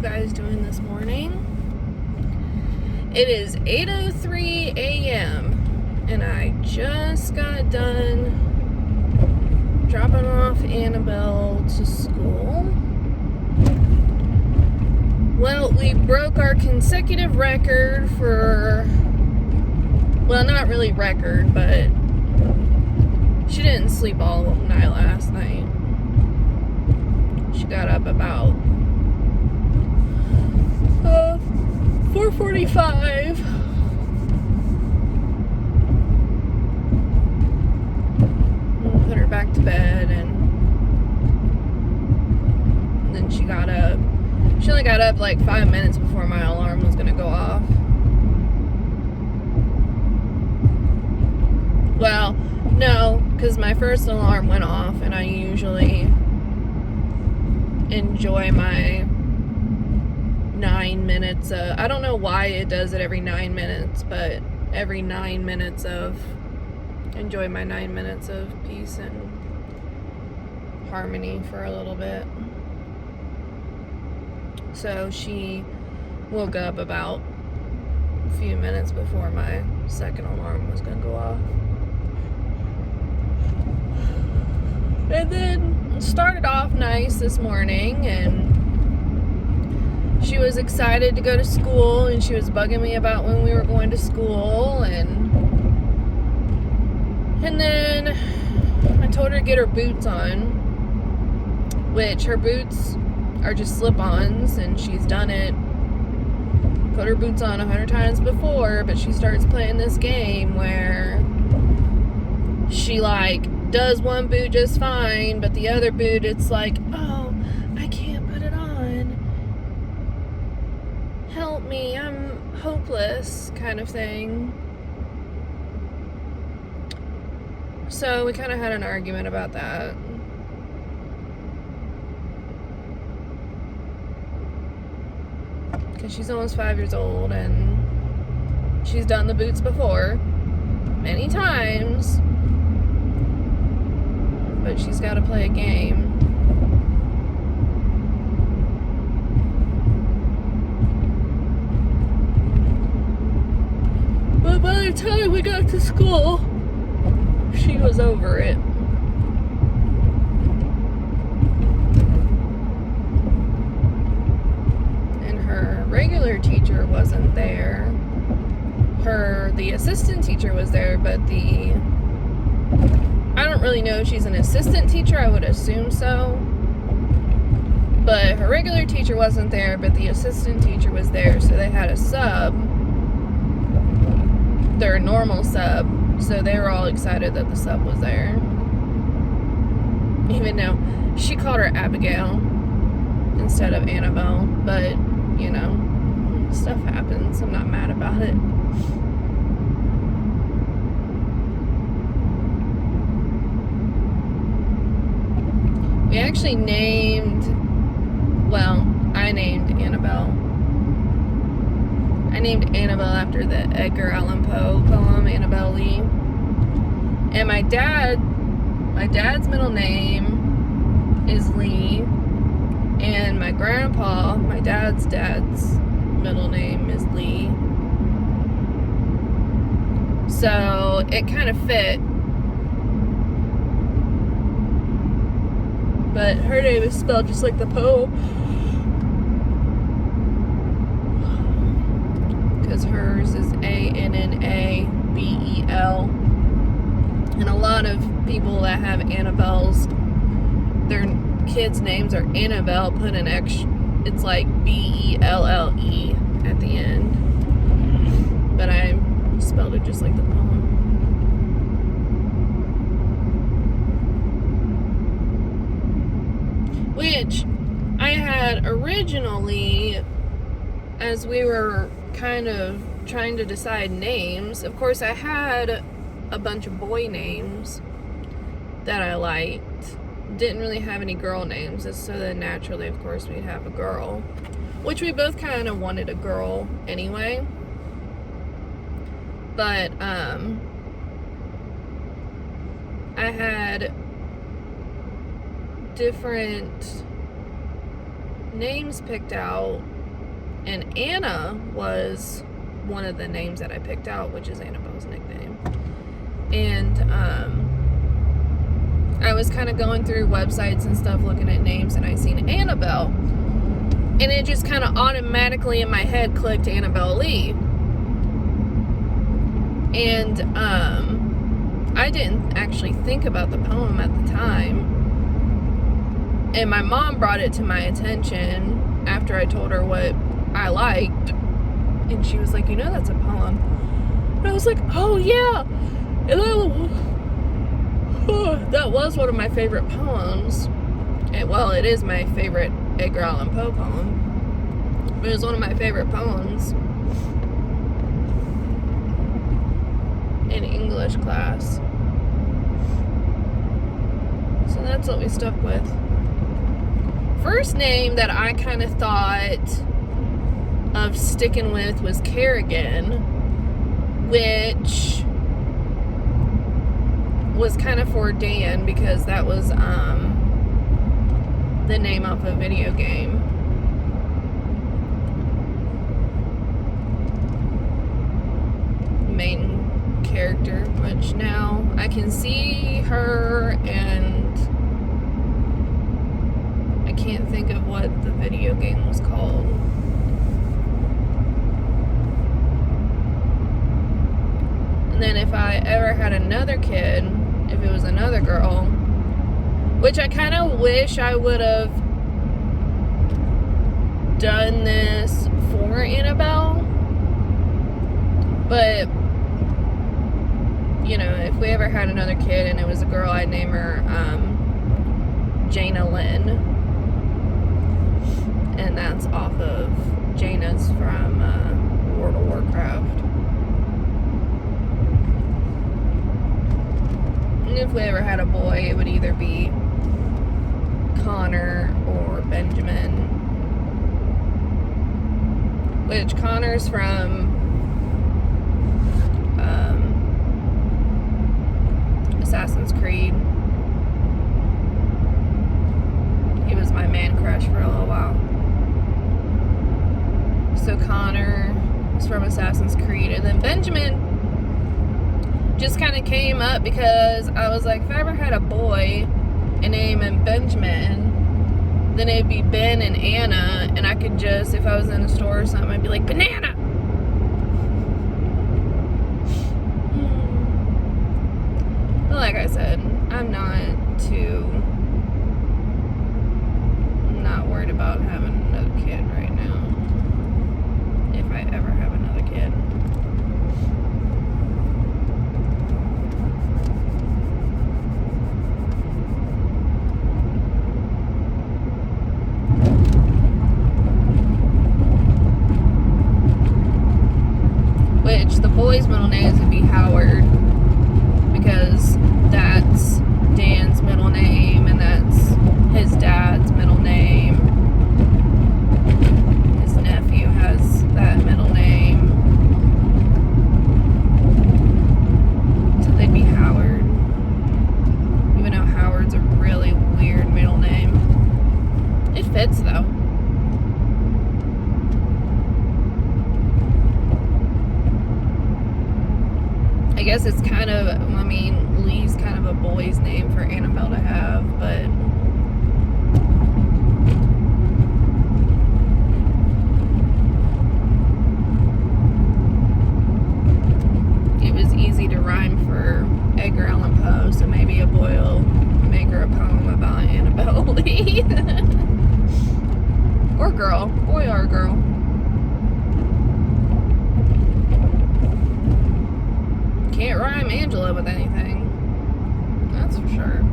guys doing this morning? It is 8:03 a.m. and I just got done dropping off Annabelle to school. Well, we broke our consecutive record for, well, not really record, but she didn't sleep all night last night. She got up about 4:45. Put her back to bed, and then she got up. She only got up like 5 minutes before my alarm was gonna go off. Well, no, because my first alarm went off, and I usually enjoy my 9 minutes of, I don't know why it does it every 9 minutes, but every 9 minutes of, enjoy my 9 minutes of peace and harmony for a little bit. So she woke up about a few minutes before my second alarm was gonna go off. And then started off nice this morning, and she was excited to go to school, and she was bugging me about when we were going to school, and then I told her to get her boots on, which her boots are just slip-ons, and she's done it, put her boots on 100 times before, but she starts playing this game where she does one boot just fine, but the other boot, it's like, oh, I can't put it on. Help me, I'm hopeless, kind of thing. So we kind of had an argument about that. Because she's almost 5 years old, and she's done the boots before many times, but she's got to play a game. But by the time we got to school, she was over it. And her regular teacher wasn't there. The assistant teacher was there, but I don't really know if she's an assistant teacher. I would assume so. But her regular teacher wasn't there, but the assistant teacher was there, so they had a sub. Their normal sub. So they were all excited that the sub was there. Even though she called her Abigail instead of Annabelle. But, you know, stuff happens. I'm not mad about it. We actually I named Annabelle. I named Annabelle after the Edgar Allan Poe poem, Annabelle Lee. And my dad's middle name is Lee. And my grandpa, my dad's middle name is Lee. So it kind of fit. But her name is spelled just like the poem. Because hers is Annabel. And a lot of people that have Annabelles, their kids' names are Annabelle, put an X, it's like Belle at the end. But I spelled it just like the poem. Which I had originally, as we were kind of trying to decide names, of course I had a bunch of boy names that I liked. Didn't really have any girl names, so then naturally, of course, we'd have a girl. Which we both kind of wanted a girl anyway. But, I had different names picked out And Anna was one of the names that I picked out, which is Annabelle's nickname. And I was kind of going through websites and stuff looking at names, and I seen Annabelle. And it just kind of automatically in my head clicked Annabelle Lee. And I didn't actually think about the poem at the time. And my mom brought it to my attention after I told her what I liked. And she was like, you know, that's a poem. And I was like, oh yeah. And that was one of my favorite poems. And, well, it is my favorite Edgar Allan Poe poem. But it was one of my favorite poems in English class. So that's what we stuck with. First name that I kind of thought of sticking with was Kerrigan, which was kind of for Dan because that was the name of a video game. Main character, which now I can see her and I can't think of what the video game was called. And then if I ever had another kid, if it was another girl, which I kind of wish I would have done this for Annabelle, but you know, if we ever had another kid and it was a girl, I'd name her Jaina Lynn, and that's off of Jaina's from World of Warcraft. And if we ever had a boy, it would either be Connor or Benjamin. Which Connor's from Assassin's Creed. He was my man crush for a little while. So Connor is from Assassin's Creed. And then Benjamin just kind of came up because I was like, if I ever had a boy and name him Benjamin, then it'd be Ben and Anna, and I could just, if I was in a store or something, I'd be like, banana! But like I said, I'm not worried about having another kid right now. If I ever have another kid. Which the boy's middle names would be Howard, because that's Dan's middle name and that's his dad's middle name. His nephew has that middle name, so they'd be Howard, even though Howard's a really weird middle name. It fits though. I guess it's kind of, I mean, Lee's kind of a boy's name for Annabelle to have, but it was easy to rhyme for Edgar Allan Poe, so maybe a boy will make her a poem about Annabelle Lee. Or girl, boy or girl. Can't rhyme Angela with anything. That's for sure.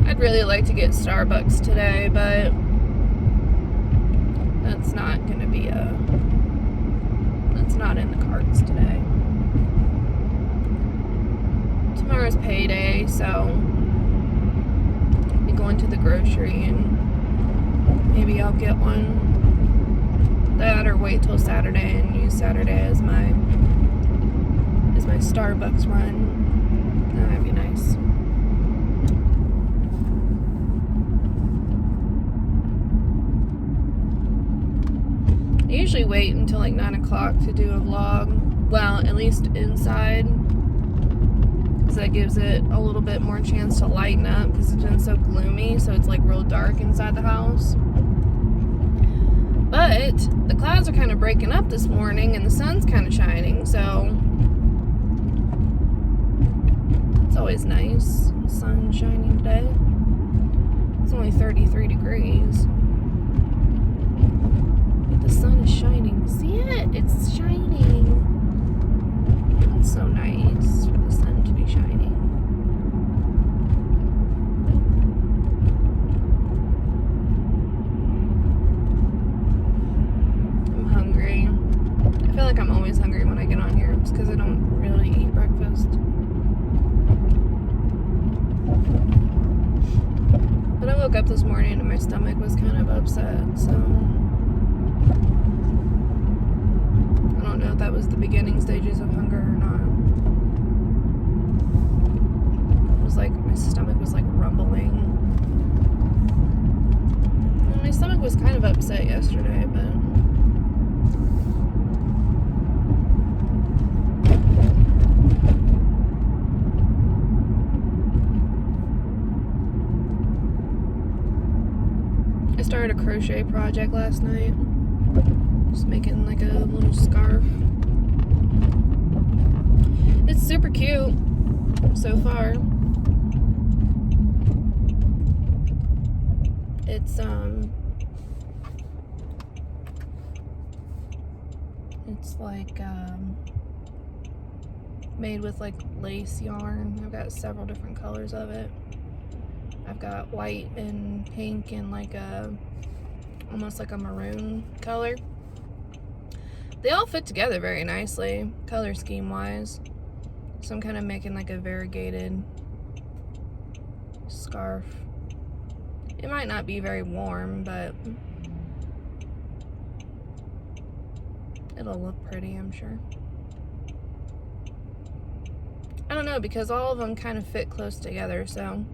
I'd really like to get Starbucks today, but that's not going to be that's not in the cards today. Tomorrow's payday, so I'll be going to the grocery and maybe I'll get one. That or wait till Saturday and use Saturday as my Starbucks run. That'd be nice. wait until like 9 o'clock to do a vlog. Well, at least inside, because that gives it a little bit more chance to lighten up, because it's been so gloomy, so it's like real dark inside the house. But the clouds are kind of breaking up this morning and the sun's kind of shining, so it's always nice. The sun's shining today. It's only 33 degrees. But the sun is shining. See it? It's shining. It's so nice for the sun to be shining. I'm hungry. I feel like I'm always hungry when I get on here. It's because I don't really eat breakfast. But I woke up this morning and my stomach was kind of upset, so I don't know if that was the beginning stages of hunger or not. It was like, my stomach was like rumbling. And my stomach was kind of upset yesterday, but I started a crochet project last night. Just making like a little scarf. It's super cute so far. It's like made with like lace yarn. I've got several different colors of it. I've got white and pink and like almost like a maroon color. They all fit together very nicely, color scheme wise. So I'm kind of making like a variegated scarf. It might not be very warm, but it'll look pretty, I'm sure. I don't know, because all of them kind of fit close together, so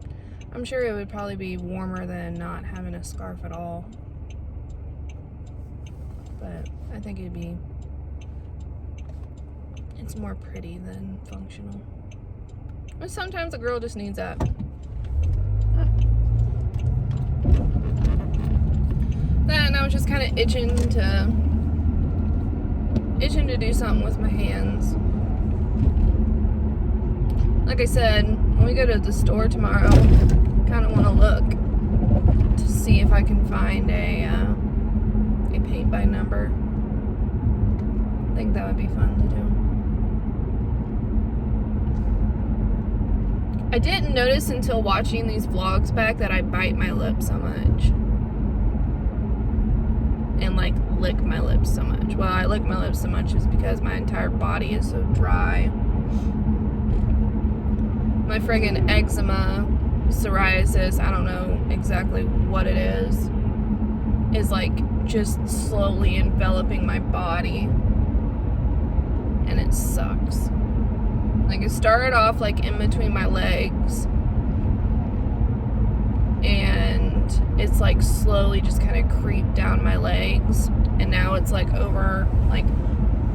I'm sure it would probably be warmer than not having a scarf at all. But I think it's more pretty than functional. But sometimes a girl just needs that. Then I was just kind of itching to do something with my hands. Like I said, when we go to the store tomorrow, kind of want to look to see if I can find a paint by number. I think that would be fun to do. I didn't notice until watching these vlogs back that I bite my lip so much. And like lick my lips so much. Well, I lick my lips so much is because my entire body is so dry. My friggin' eczema, psoriasis, I don't know exactly what it is like just slowly enveloping my body. And it sucks. Like, it started off like in between my legs, and it's like slowly just kind of creeped down my legs, and now it's like over like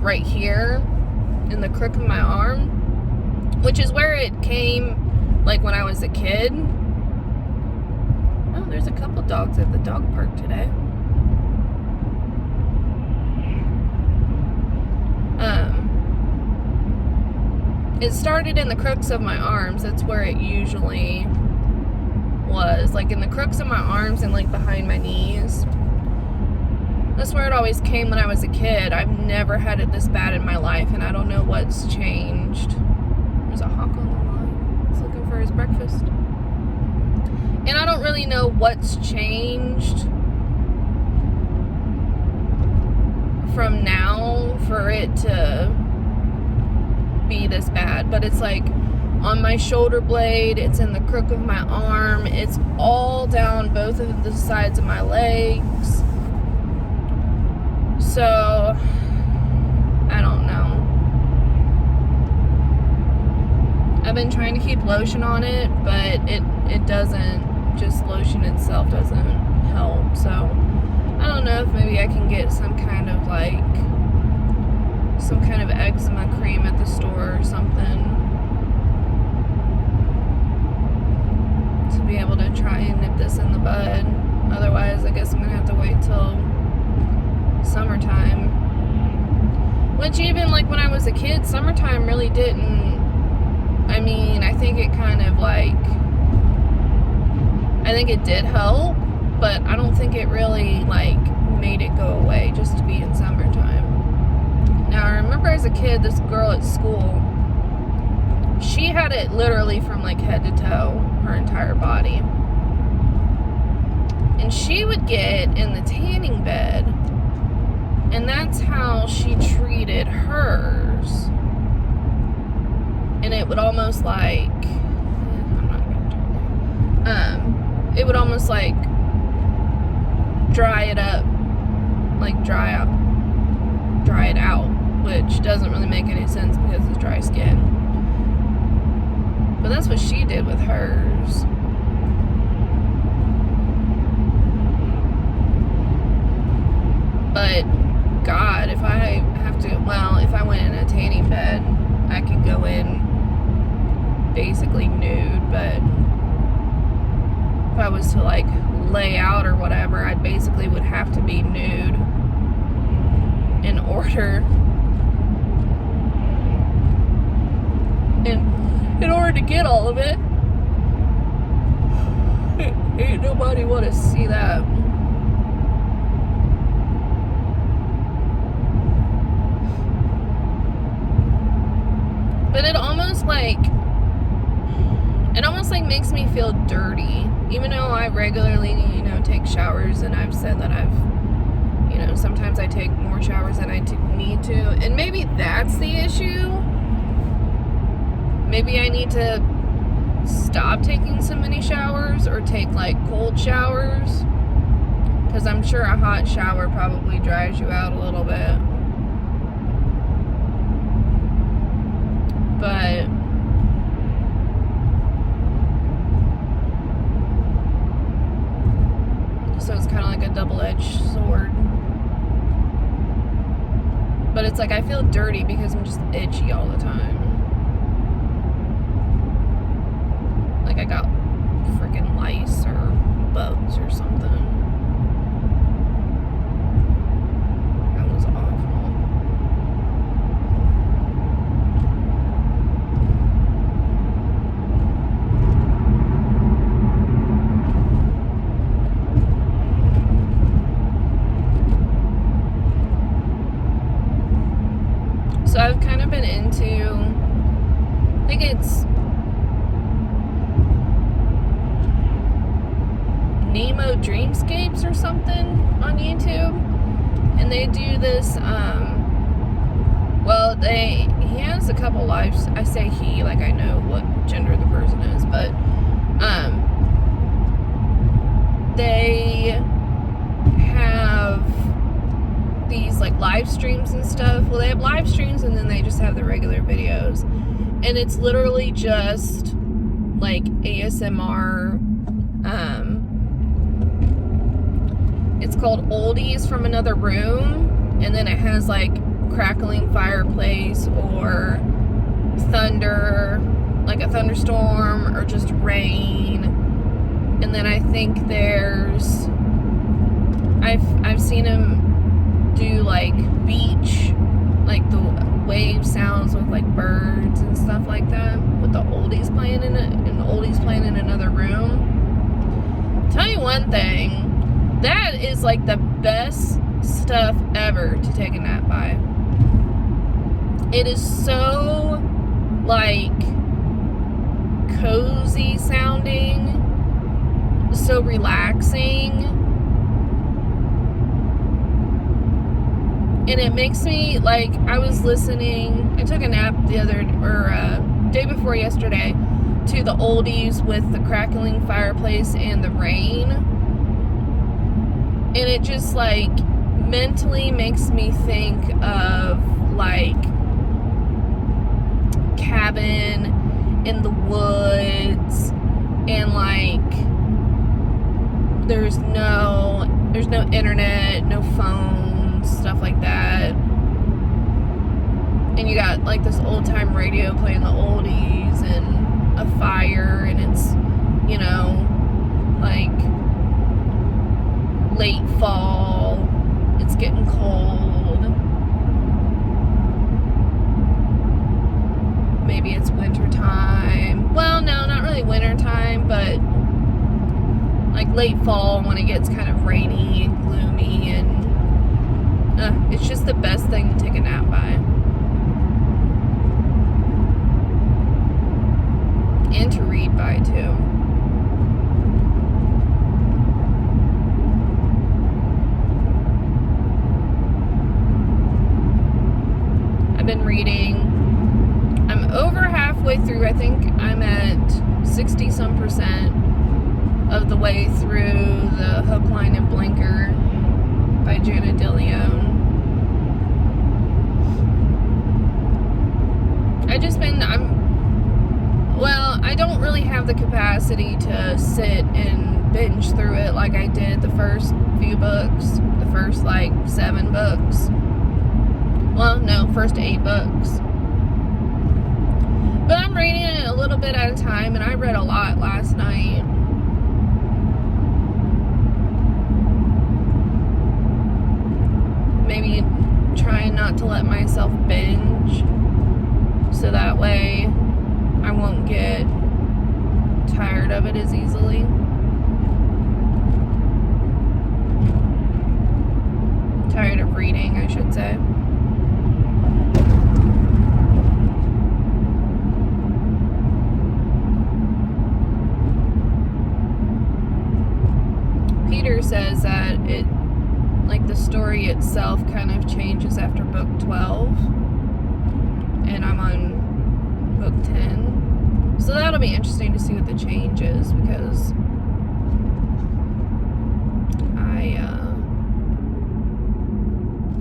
right here in the crook of my arm, which is where it came like when I was a kid. Oh, there's a couple dogs at the dog park today. It started in the crooks of my arms. That's where it usually was, like in the crooks of my arms and like behind my knees. That's where it always came when I was a kid. I've never had it this bad in my life, and I don't know what's changed. There's a hawk on the line. He's looking for his breakfast. And I don't really know what's changed from now for it to be this bad, but it's like on my shoulder blade, it's in the crook of my arm, it's all down both of the sides of my legs. So I don't know. I've been trying to keep lotion on it, but it doesn't, just lotion itself doesn't help. So I don't know if maybe I can get some kind of eczema cream at the store or something to be able to try and nip this in the bud. Otherwise, I guess I'm gonna have to wait till summertime. Which even like when I was a kid, summertime really didn't, I mean, I think it kind of I think it did help, but I don't think it really made it go away just to be in summertime. Now I remember as a kid, this girl at school, she had it literally from head to toe, her entire body. And she would get in the tanning bed, and that's how she treated hers. And it would almost it would almost dry it up, dry it out, which doesn't really make any sense because it's dry skin. But that's what she did with hers. But God, if I went in a tanning bed, I could go in basically nude, but if I was to lay out or whatever, I basically would have to be nude in order to get all of it. Ain't nobody want to see that. But it almost makes me feel dirty, even though I regularly, take showers, and I've said that I've, sometimes I take more showers than I need to, and maybe that's the issue. Maybe I need to stop taking so many showers or take cold showers, because I'm sure a hot shower probably dries you out a little bit. But so it's kind of like a double-edged sword. But it's I feel dirty because I'm just itchy all the time. I got freaking lice or bugs or something. That was awful. So I've kind of been into, I think it's Nemo Dreamscapes or something on YouTube, and they do this, he has a couple lives, I say he, I know what gender the person is, but, they have these, live streams and stuff. Well, they have live streams, and then they just have the regular videos, and it's literally just, ASMR, it's called Oldies from Another Room, and then it has crackling fireplace or thunder, a thunderstorm, or just rain. And then I think there's, I've seen him do beach, the wave sounds with birds and stuff like that, with the oldies playing in it, and the oldies playing in another room. Tell you one thing, that is the best stuff ever to take a nap by. It is so cozy sounding, so relaxing, and it makes me I was listening, I took a nap day before yesterday to the oldies with the crackling fireplace and the rain. And it just mentally makes me think of cabin in the woods, and there's no There's no internet, no phones, stuff like that. And you got like this old time radio playing the oldies and a fire, and it's, you know, like late fall. It's getting cold. Maybe it's winter time. Well, no, not really winter time, but like late fall when it gets kind of rainy and gloomy, and it's just the best thing to take a nap by. And to read by too. I've been reading. I'm over halfway through. I think I'm at 60-some% of the way through the Hook, Line, and Blinker by Janet DeLeon. I don't really have the capacity to sit and binge through it like I did the first few books, the first like 7 books. Well, no, first 8 books. But I'm reading it a little bit at a time, and I read a lot last night. Maybe trying not to let myself binge, so that way I won't get tired of it as easily. Tired of reading, I should say. Peter says that it, like the story itself kind of changes after book 12, and I'm on book 10. So that'll be interesting to see what the change is, because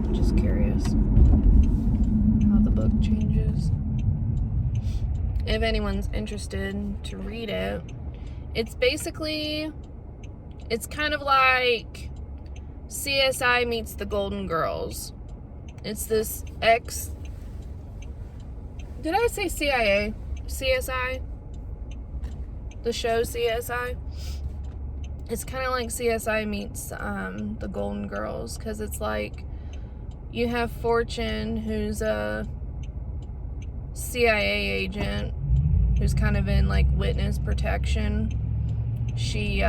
I'm just curious how the book changes. If anyone's interested to read it, it's basically, it's kind of like CSI meets the Golden Girls. It's this did I say CIA? CSI? The show CSI? It's kind of like CSI meets the Golden Girls, because it's like you have Fortune, who's a CIA agent, who's kind of in like witness protection. She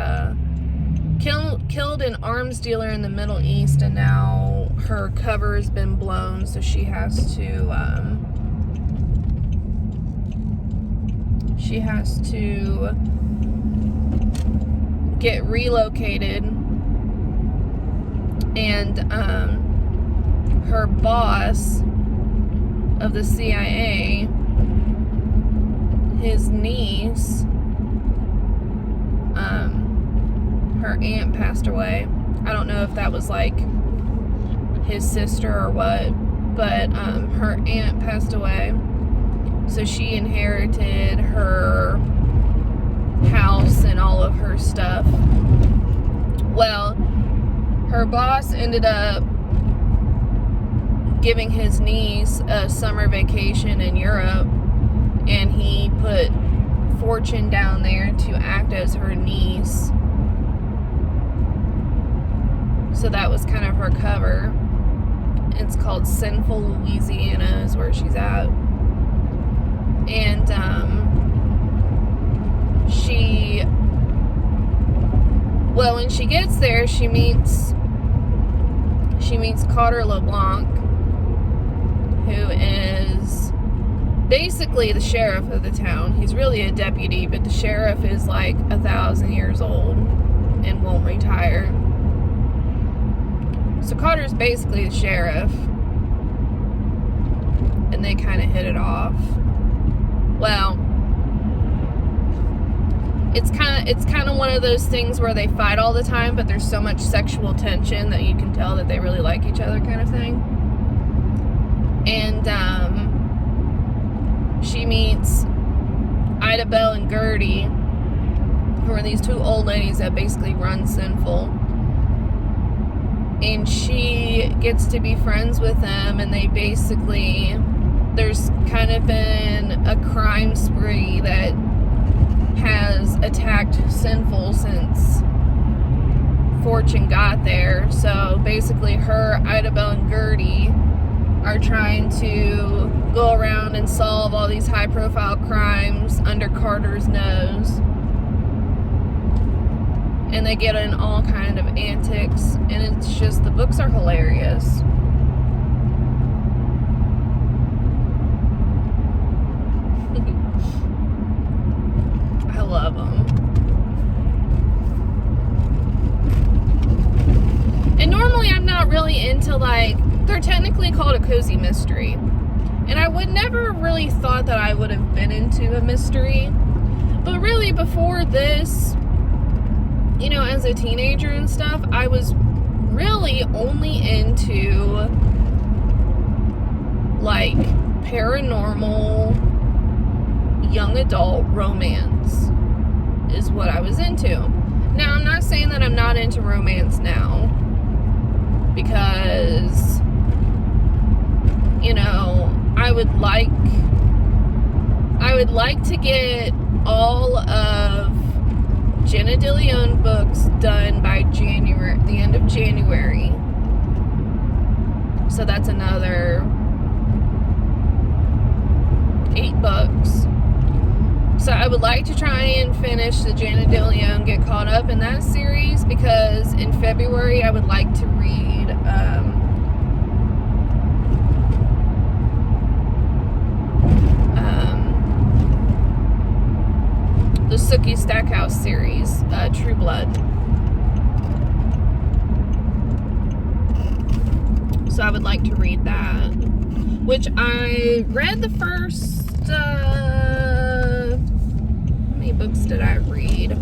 killed an arms dealer in the Middle East, and now her cover has been blown, so she has to get relocated, and her boss of the CIA, his niece, her aunt passed away. I don't know if that was like his sister or what, but her aunt passed away, so she inherited her house and all of her stuff. Well, her boss ended up giving his niece a summer vacation in Europe, and he put Fortune down there to act as her niece. So that was kind of her cover. It's called Sinful Louisiana is where she's at. And when she gets there, she meets Carter LeBlanc, who is basically the sheriff of the town. He's really a deputy, but the sheriff is like 1,000 years old and won't retire. So Carter's basically the sheriff, and they kind of hit it off. Well, it's kind of one of those things where they fight all the time, but there's so much sexual tension that you can tell that they really like each other, kind of thing. And she meets Ida Bell and Gertie, who are these two old ladies that basically run Sinful. and she gets to be friends with them, and they basically, there's kind of been a crime spree that has attacked Sinful since Fortune got there. So basically her, Idabelle, and Gertie are trying to go around and solve all these high profile crimes under Carter's nose, and they get in all kind of antics, and it's just, the books are hilarious. I love them. And normally I'm not really into, like, they're technically called a cozy mystery, and I would never really thought that I would have been into a mystery, but really before this, you know, as a teenager and stuff, I was really only into, like, paranormal young adult romance is what I was into. Now, I'm not saying that I'm not into romance now, because, you know, I would like to get all of Jenna DeLeon books done by January, the end of January. So that's another 8 books. So I would like to try and finish the Jenna DeLeon, get caught up in that series, because in February I would like to read the Sookie Stackhouse series, True Blood. So I would like to read that, which I read the first, how many books did I read?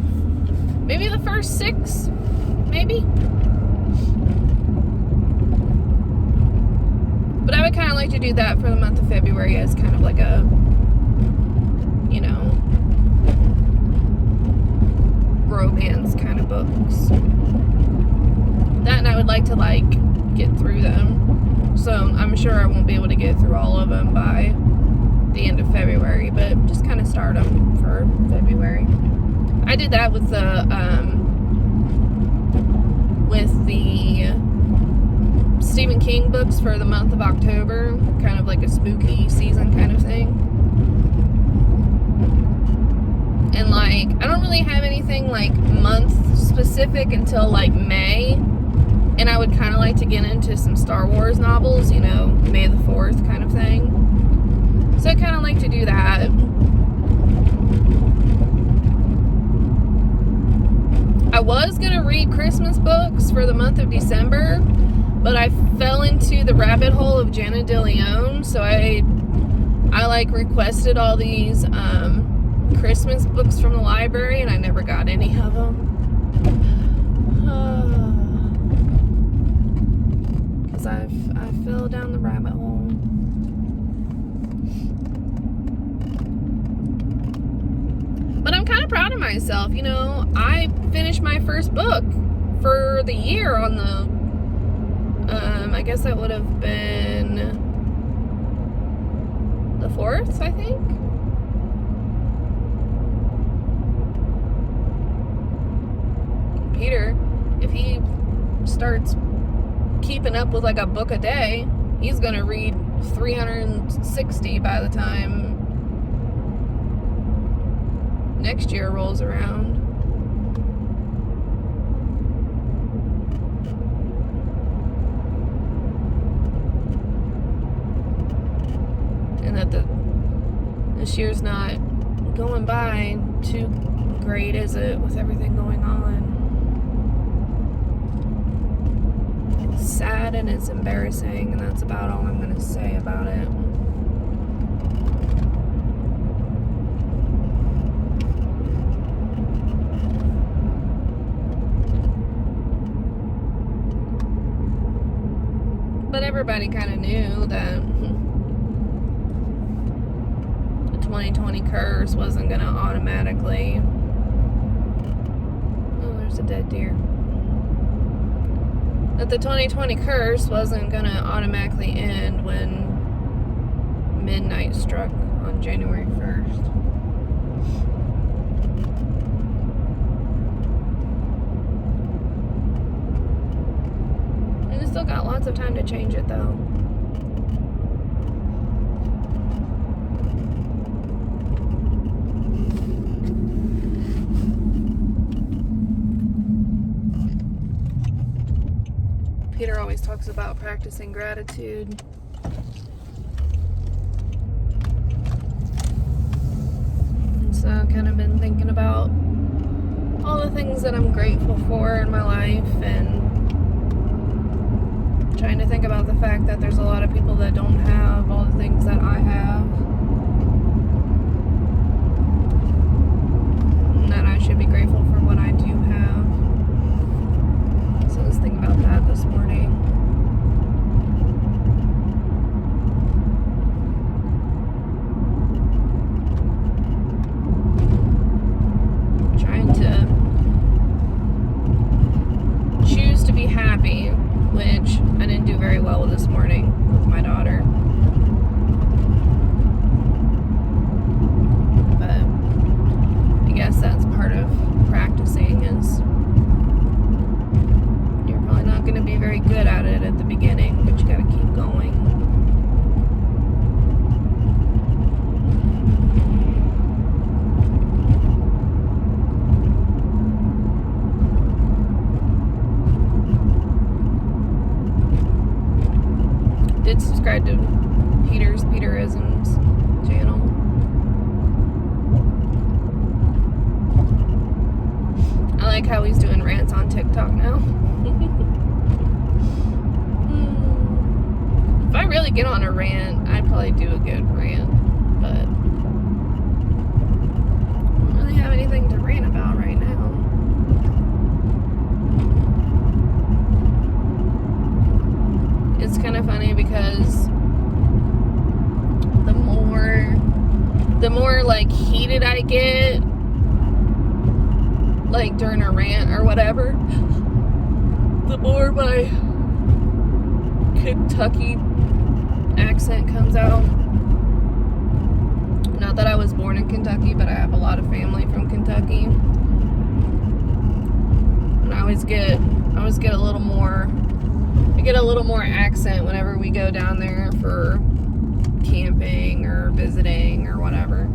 Maybe the first 6, maybe? But I would kind of like to do that for the month of February as kind of like a, you know, romance kind of books. That, and I would like to, like, get through them. So I'm sure I won't be able to get through all of them by the end of February, but just kind of start them for February. I did that with the Stephen King books for the month of October, kind of like a spooky season kind of thing. And, like, I don't really have anything, like, month specific until, like, May. And I would kind of like to get into some Star Wars novels, you know, May the 4th kind of thing. So I kind of like to do that. I was going to read Christmas books for the month of December, but I fell into the rabbit hole of Jenna DeLeon. So I like, requested all these, Christmas books from the library, and I never got any of them. Because I fell down the rabbit hole. But I'm kind of proud of myself, you know. I finished my first book for the year on the, I guess that would have been the 4th, I think. Peter, if he starts keeping up with like a book a day, he's gonna read 360 by the time next year rolls around. And that this year's not going by too great, is it, with everything going on? It's sad and it's embarrassing, and that's about all I'm going to say about it. But everybody kind of knew that the 2020 curse wasn't going to automatically... Oh, there's a dead deer. that the 2020 curse wasn't going to automatically end when midnight struck on January 1st. And it's still got lots of time to change it, though. Peter always talks about practicing gratitude. And so I've kind of been thinking about all the things that I'm grateful for in my life, and trying to think about the fact that there's a lot of people that don't have all the things that I have, and that I should be grateful for what I do have. So I was thinking about that this morning. Trying to choose to be happy, which I didn't do very well this morning with my daughter. But I guess that's part of practicing, is you're probably not going to be very good at it at the beginning, but you got to keep going. Did subscribe to Peterisms channel. I like how he's doing rants on TikTok now. If I really get on a rant, I'd probably do a good rant, but I don't really have anything to rant about right now. It's kind of funny because the more like heated I get, like during a rant or whatever, the more my Kentucky accent comes out. Not that I was born in Kentucky, but I have a lot of family from Kentucky, and I always get a little more. I get a little more accent whenever we go down there for camping or visiting or whatever.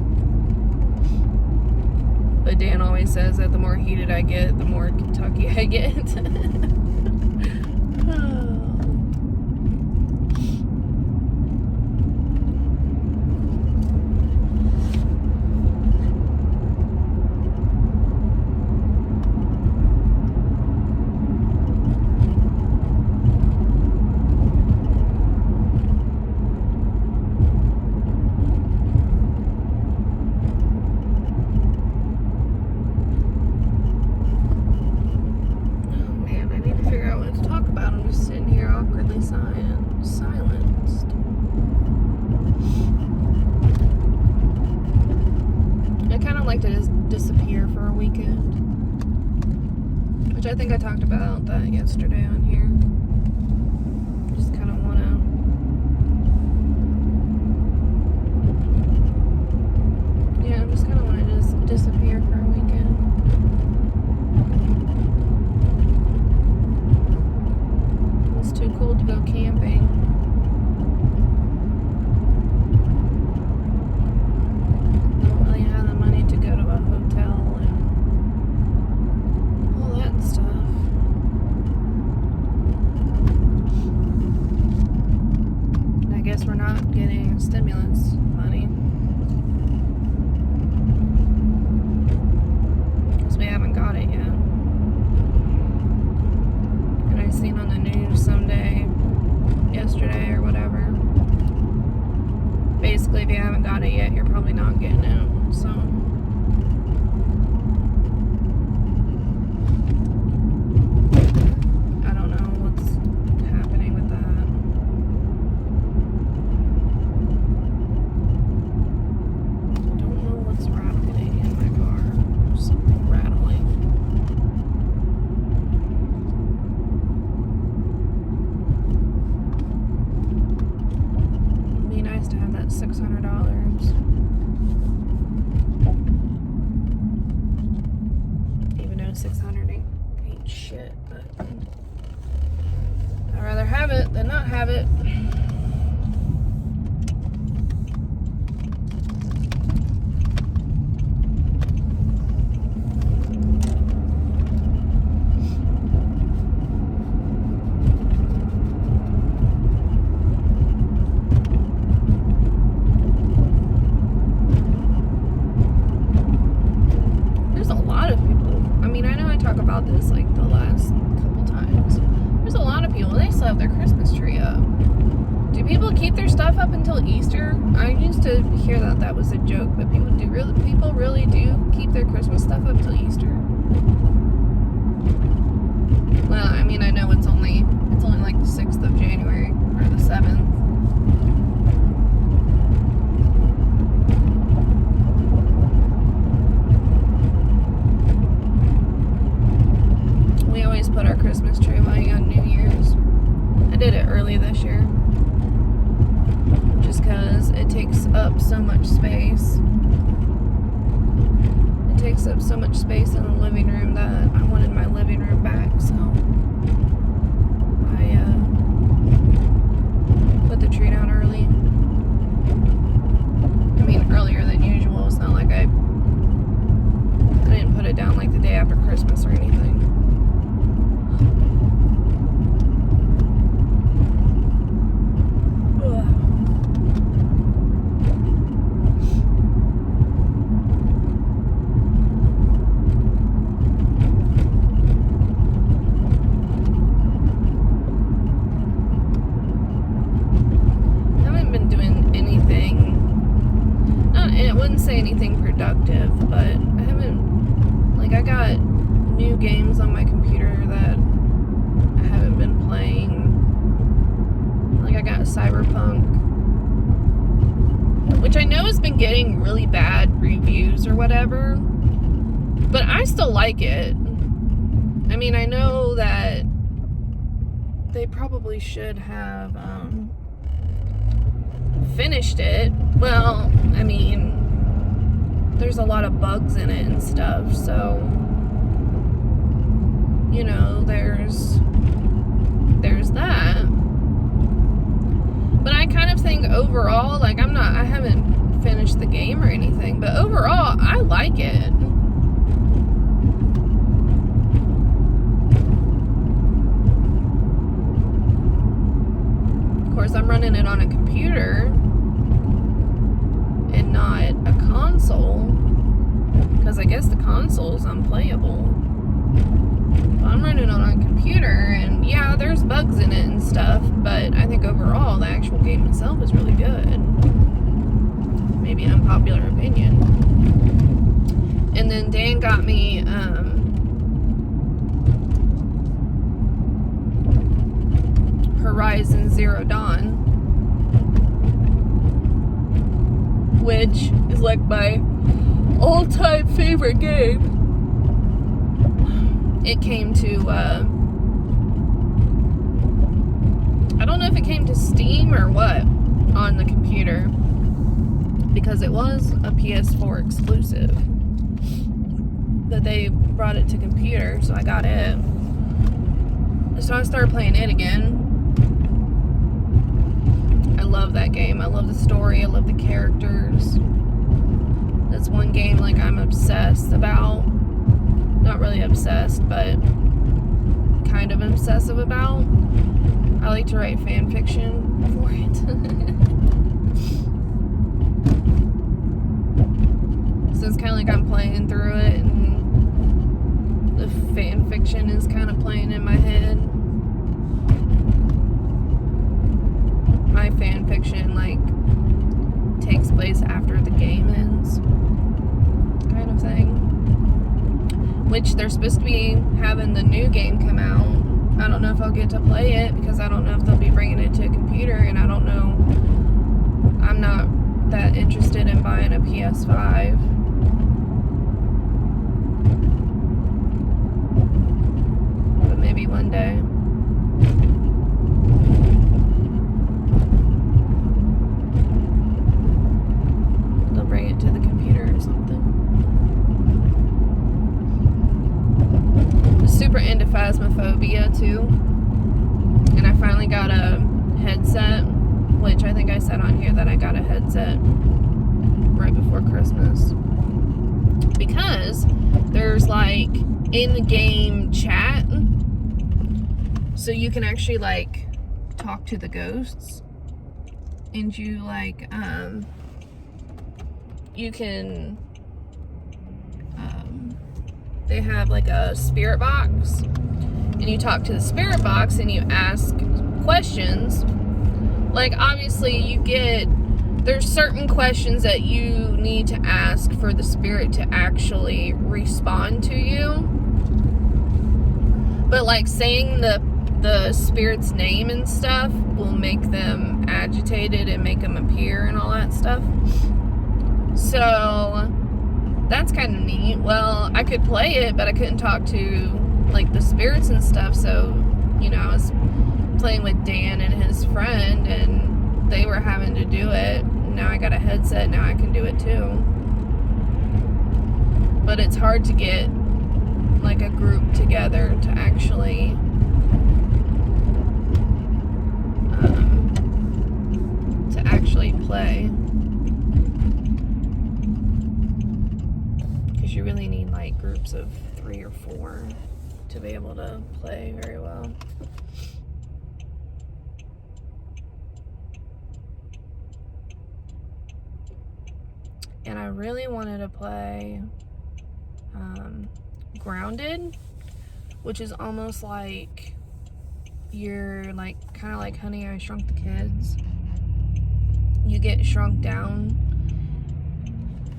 But Dan always says that the more heated I get, the more Kentucky I get. Silenced. I kind of like to just disappear for a weekend, which I think I talked about that yesterday on here. Just kind of want to, yeah, just kind of want to just disappear for a weekend. It's too cool to go camping. Don't really have the money to go to a hotel and all that stuff. have it. There's a lot of people. I mean, I know I talk about this like the last couple times. There's a lot of people, they still have their Christmas tree up. Do people keep their stuff up until Easter? I used to hear that that was a joke, but people really do keep their Christmas stuff up till Easter. Well, I mean, I know it's only like the 6th of January or the 7th. We always put our Christmas tree away on New Year's. I did it early this year. Just because it takes up so much space. It takes up so much space in the living room that I wanted my living room back, so I put the tree down early. I mean, earlier than usual. It's not like I didn't put it down like the day after Christmas or anything. Say anything productive, but I haven't, like, I got new games on my computer that I haven't been playing. Like, I got Cyberpunk, which I know has been getting really bad reviews or whatever, but I still like it. I mean, I know that they probably should have finished it. Well, I mean, there's a lot of bugs in it and stuff, so, you know, there's that. But I kind of think overall, like, I haven't finished the game or anything, but overall, I like it. Of course, I'm running it on a computer and not a console, because I guess the console's unplayable. I'm running it on a computer, and yeah, there's bugs in it and stuff, but I think overall the actual game itself is really good. Maybe an unpopular opinion. And then Dan got me Horizon Zero Dawn, which is like my all-time favorite game. It came to, I don't know if it came to Steam or what on the computer, because it was a PS4 exclusive, but they brought it to computer, so I got it. So I started playing it again. I love that game. I love the story. I love the characters. That's one game, like, I'm obsessed about. Not really obsessed, but kind of obsessive about. I like to write fan fiction for it. So it's kind of like I'm playing through it, and the fan fiction is kind of playing in my head. My fan fiction, like, takes place after the game ends, kind of thing. Which they're supposed to be having the new game come out. I don't know if I'll get to play it, because I don't know if they'll be bringing it to a computer, and I don't know. I'm not that interested in buying a PS5. But maybe one day. They'll bring it to the computer or something. I'm super into Phasmophobia too, and I finally got a headset, which I think I said on here that I got a headset right before Christmas. Because there's like in-game chat, so you can actually like talk to the ghosts, and you like you can they have like a spirit box, and you talk to the spirit box and you ask questions. Like, obviously there's certain questions that you need to ask for the spirit to actually respond to you, but like saying the spirit's name and stuff will make them agitated and make them appear and all that stuff. So that's kind of neat. Well, I could play it, but I couldn't talk to like the spirits and stuff. So, you know, I was playing with Dan and his friend, and they were having to do it. Now I got a headset, now I can do it too. But it's hard to get like a group together to actually play, because you really need like groups of 3 or 4 to be able to play very well. And I really wanted to play Grounded, which is almost like you're like kind of like Honey, I Shrunk the Kids. You get shrunk down,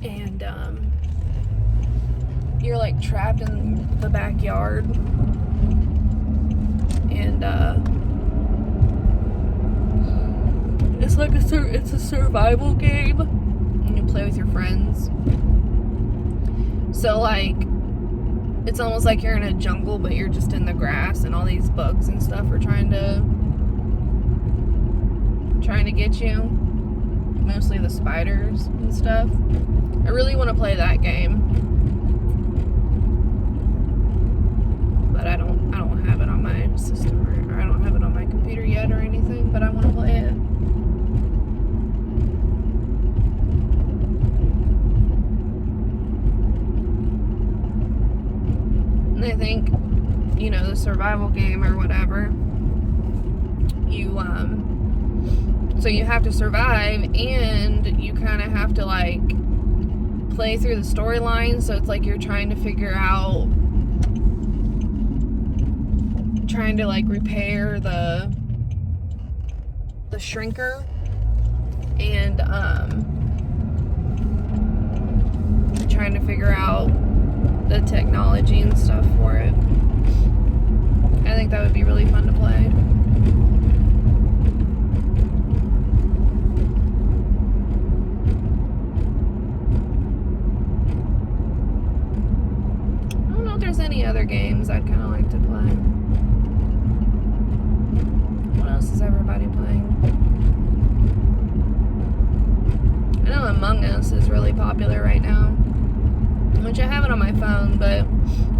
and you're like trapped in the backyard, and it's like it's a survival game, and you play with your friends. So like it's almost like you're in a jungle, but you're just in the grass, and all these bugs and stuff are trying to get you. Mostly the spiders and stuff. I really want to play that game, but I don't have it on my system, or I don't have it on my computer yet or anything, but I want to play it. And I think, you know, the survival game or whatever, so you have to survive, and you kind of have to like play through the storyline. So it's like you're trying to figure out, trying to like repair the shrinker, and trying to figure out the technology and stuff for it. I think that would be really fun to play. Any other games I'd kind of like to play. What else is everybody playing? I know Among Us is really popular right now, which I have it on my phone, but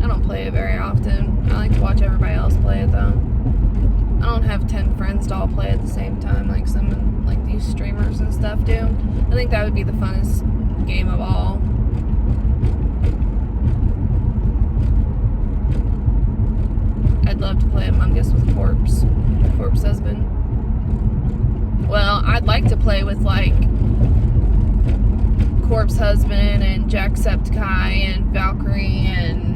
I don't play it very often. I like to watch everybody else play it though. I don't have 10 friends to all play at the same time like some like these streamers and stuff do. I think that would be the funnest game of all. I'd love to play Among Us with Corpse Husband. Well, I'd like to play with like Corpse Husband and Jacksepticeye and Valkyrie and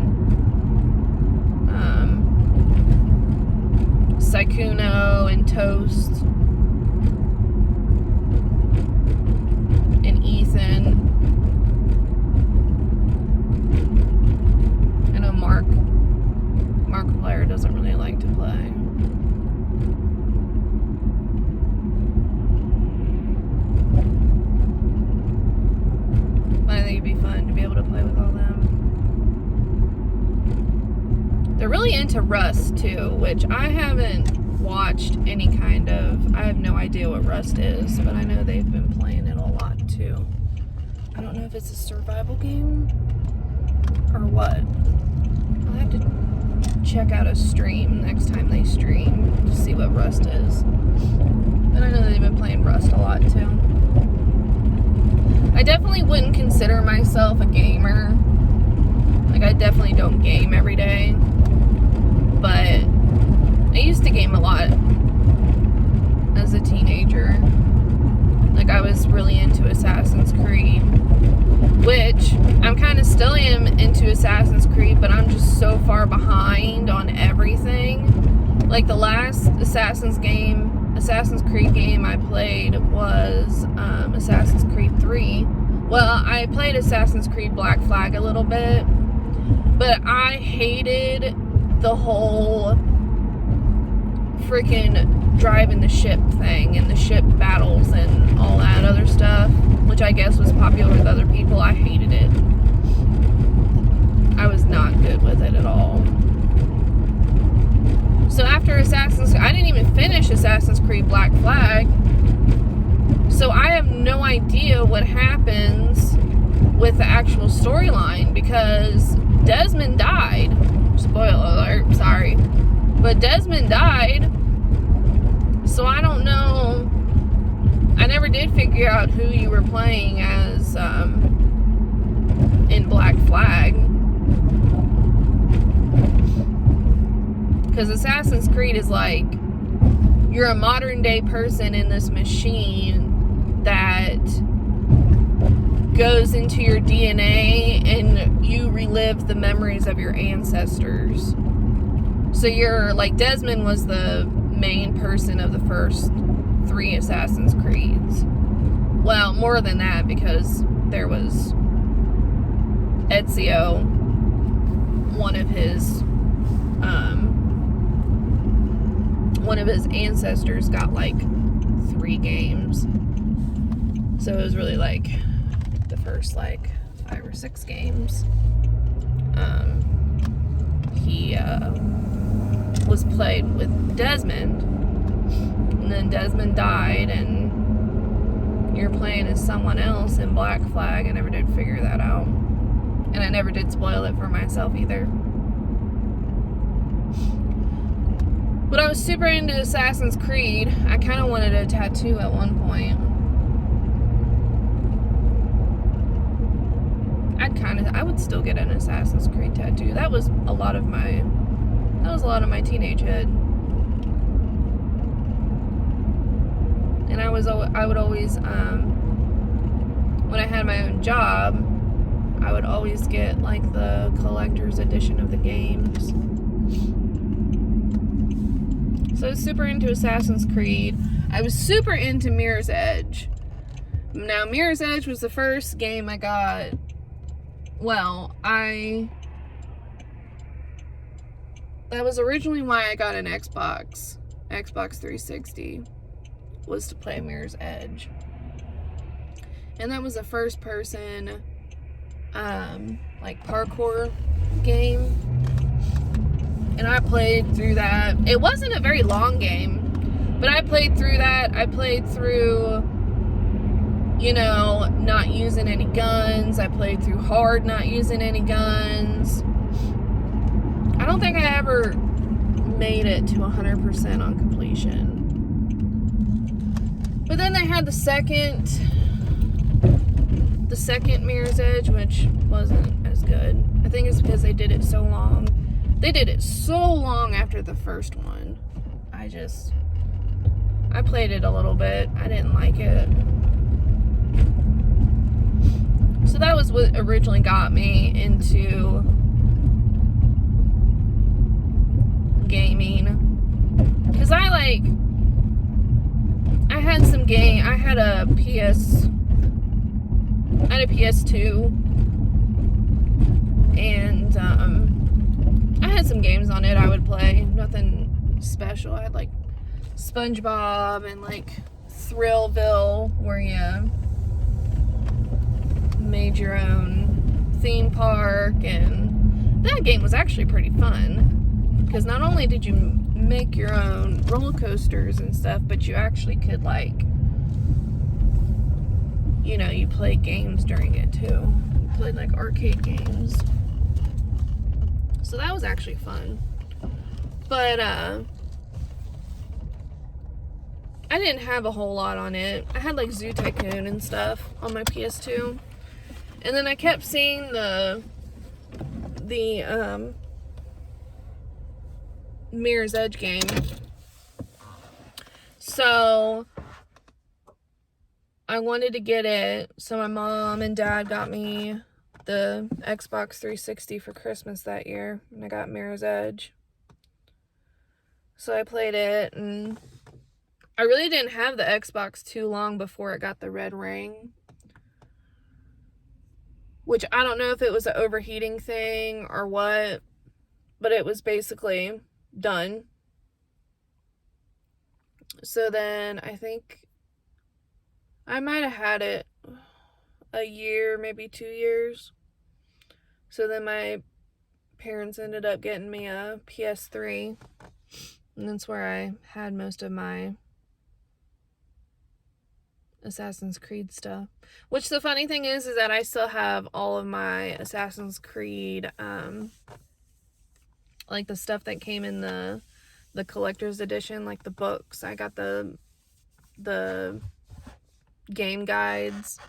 Sykkuno and Toast and Ethan. I know Markiplier doesn't really like to play. But I think it'd be fun to be able to play with all them. They're really into Rust too, which I haven't watched any kind of. I have no idea what Rust is, but I know they've been playing it a lot too. I don't know if it's a survival game or what. I'll have to check out a stream next time they stream to see what Rust is. And I know they've been playing Rust a lot too. I definitely wouldn't consider myself a gamer. Like, I definitely don't game every day. But I used to game a lot as a teenager. Like, I was really into Assassin's Creed, which I'm kind of still am into Assassin's Creed, but I'm just so far behind on everything. Like, the last Assassin's Creed game I played was Assassin's Creed 3. Well, I played Assassin's Creed Black Flag a little bit, but I hated the whole freaking driving the ship thing and the ship battles and all that other stuff, which I guess was popular with other people. I hated it. I was not good with it at all. So after I didn't even finish Assassin's Creed Black Flag, so I have no idea what happens with the actual storyline, because Desmond died. Spoiler alert, sorry. But Desmond died, so I don't know. I never did figure out who you were playing as in Black Flag. Because Assassin's Creed is like, you're a modern day person in this machine that goes into your DNA and you relive the memories of your ancestors. So you're like, Desmond was the main person of the first 3 Assassin's Creeds. Well, more than that, because there was Ezio, one of his ancestors got like 3 games. So it was really like the first like 5 or 6 games. He was played with Desmond, and then Desmond died, and you're playing as someone else in Black Flag. I never did figure that out, and I never did spoil it for myself either. But I was super into Assassin's Creed. I kind of wanted a tattoo at one point. I would still get an Assassin's Creed tattoo. That was a lot of my teenagehood. And I would always, when I had my own job, I would always get like the collector's edition of the games. So I was super into Assassin's Creed. I was super into Mirror's Edge. Now, Mirror's Edge was the first game I got. Well, that was originally why I got an Xbox 360, was to play Mirror's Edge. And that was a first person, like parkour game. And I played through that. It wasn't a very long game, but I played through that. I played through, not using any guns. I played through hard, not using any guns. I don't think I ever made it to 100% on completion. But then they had the second Mirror's Edge, which wasn't as good. I think it's because they did it so long. They did it so long after the first one. I played it a little bit. I didn't like it. So that was what originally got me into gaming. Because I had a PS2. And, I had some games on it I would play. Nothing special. I had like SpongeBob and like Thrillville, where you made your own theme park, and that game was actually pretty fun, because not only did you make your own roller coasters and stuff, but you actually could you played games during it too. You played like arcade games. So that was actually fun. But I didn't have a whole lot on it. I had like Zoo Tycoon and stuff on my PS2. And then I kept seeing the Mirror's Edge game. So I wanted to get it. So my mom and dad got me the Xbox 360 for Christmas that year. And I got Mirror's Edge. So I played it, and I really didn't have the Xbox too long before it got the red ring. Which I don't know if it was an overheating thing or what, but it was basically done. So then I think I might have had it a year, maybe 2 years. So then my parents ended up getting me a PS3, and that's where I had most of my Assassin's Creed stuff. Which the funny thing is that I still have all of my Assassin's Creed, like the stuff that came in the collector's edition, like the books. I got the game guides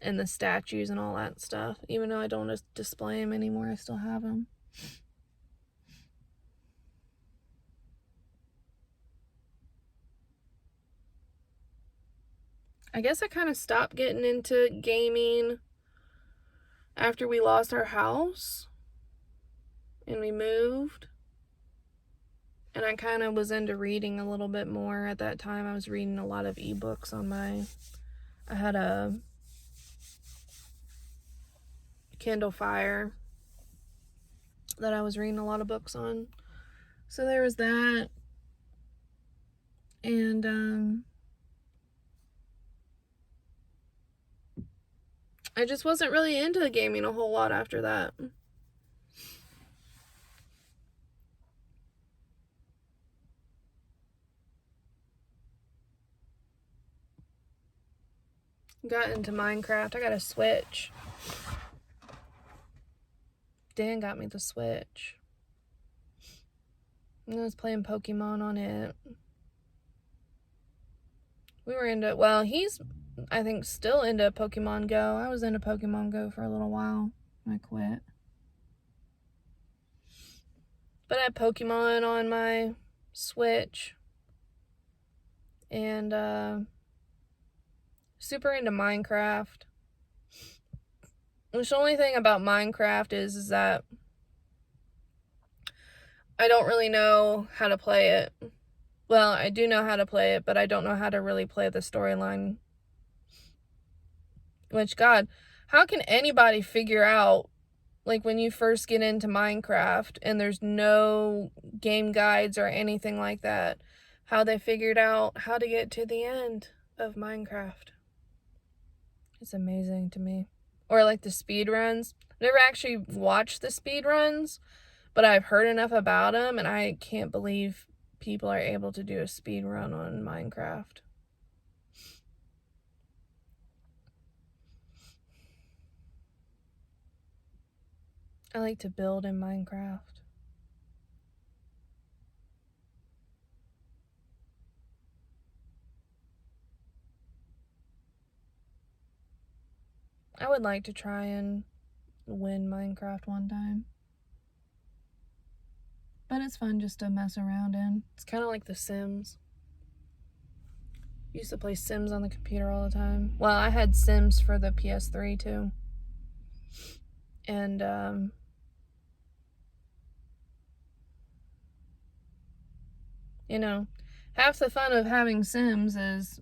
and the statues and all that stuff. Even though I don't display them anymore, I still have them. I guess I kind of stopped getting into gaming after we lost our house and we moved. And I kind of was into reading a little bit more at that time. I was reading a lot of ebooks on I had a Kindle Fire that I was reading a lot of books on. So there was that. And I just wasn't really into the gaming a whole lot after that. Got into Minecraft. I got a Switch. Dan got me the Switch. And I was playing Pokemon on it. We were into, well, he's, I think, still into Pokemon Go. I was into Pokemon Go for a little while. I quit. But I had Pokemon on my Switch. And, super into Minecraft. Which the only thing about Minecraft is that I don't really know how to play it. Well, I do know how to play it, but I don't know how to really play the storyline. Which, God, how can anybody figure out, like, when you first get into Minecraft and there's no game guides or anything like that, how they figured out how to get to the end of Minecraft? It's amazing to me. Or, like, the speed runs. I've never actually watched the speed runs, but I've heard enough about them, and I can't believe people are able to do a speed run on Minecraft. I like to build in Minecraft. I would like to try and win Minecraft one time. But it's fun just to mess around in. It's kind of like The Sims. I used to play Sims on the computer all the time. Well, I had Sims for the PS3 too. And, you know, half the fun of having Sims is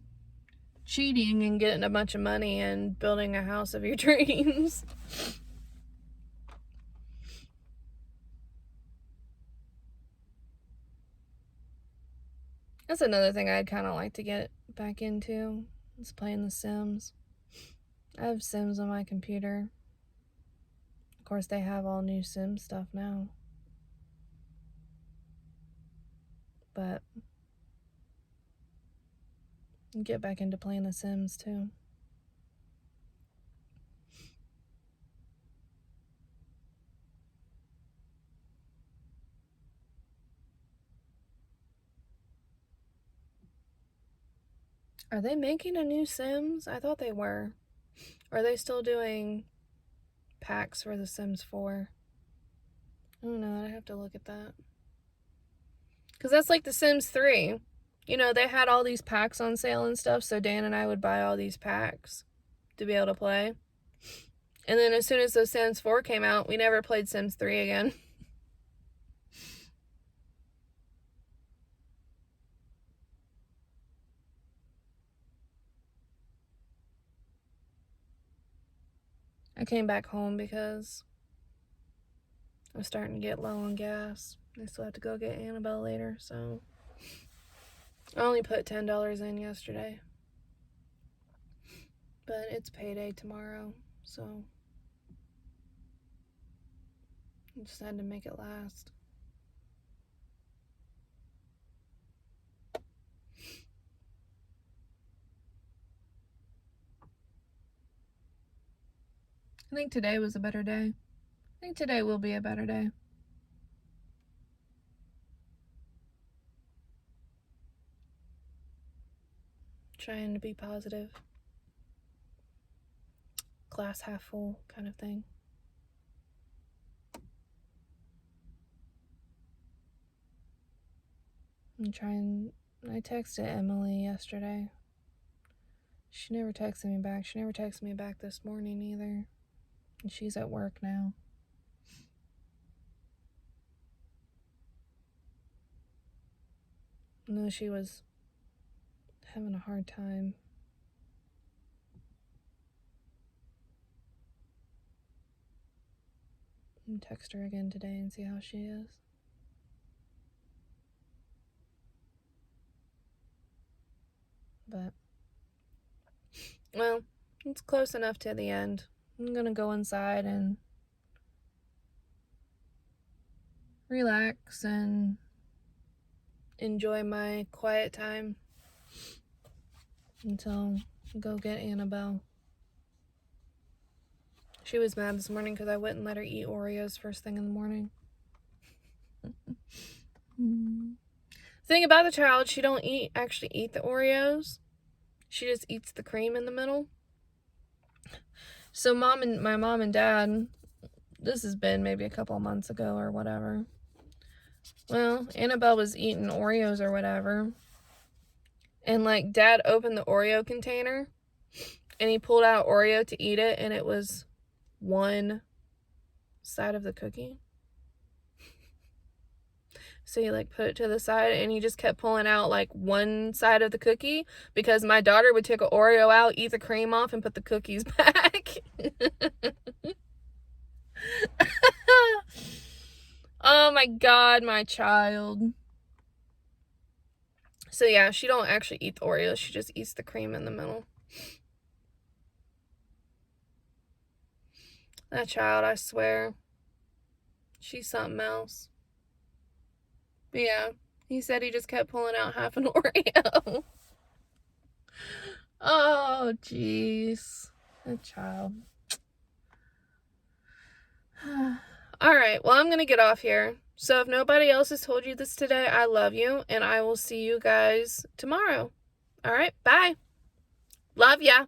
cheating and getting a bunch of money and building a house of your dreams. That's another thing I'd kind of like to get back into, is playing The Sims. I have Sims on my computer. Of course, they have all new Sims stuff now. But get back into playing The Sims too. Are they making a new Sims? I thought they were. Or are they still doing packs for The Sims 4? I don't know. I'd have to look at that. Because that's like The Sims 3. You know, they had all these packs on sale and stuff, so Dan and I would buy all these packs to be able to play. And then as soon as The Sims 4 came out, we never played Sims 3 again. I came back home because I was starting to get low on gas. I still have to go get Annabelle later, so I only put $10 in yesterday. But it's payday tomorrow, so I just had to make it last. I think today was a better day. I think today will be a better day. Trying to be positive. Glass half full kind of thing. I texted Emily yesterday. She never texted me back. She never texted me back this morning either. And she's at work now. No, she was having a hard time. I'll text her again today and see how she is. But, well, it's close enough to the end. I'm gonna go inside and relax and enjoy my quiet time until I go get Annabelle. She was mad this morning because I wouldn't let her eat Oreos first thing in the morning. Thing about the child, she don't actually eat the Oreos. She just eats the cream in the middle. So my mom and dad, this has been maybe a couple months ago or whatever. Well, Annabelle was eating Oreos or whatever. And like Dad opened the Oreo container and he pulled out Oreo to eat it, and it was one side of the cookie. So he like put it to the side and he just kept pulling out like one side of the cookie because my daughter would take an Oreo out, eat the cream off, and put the cookies back. Oh my God, my child. So yeah, she don't actually eat the Oreos. She just eats the cream in the middle. That child, I swear. She's something else. But yeah, he said he just kept pulling out half an Oreo. Oh, jeez. That child. Alright, well, I'm going to get off here. So if nobody else has told you this today, I love you, and I will see you guys tomorrow. Alright, bye. Love ya.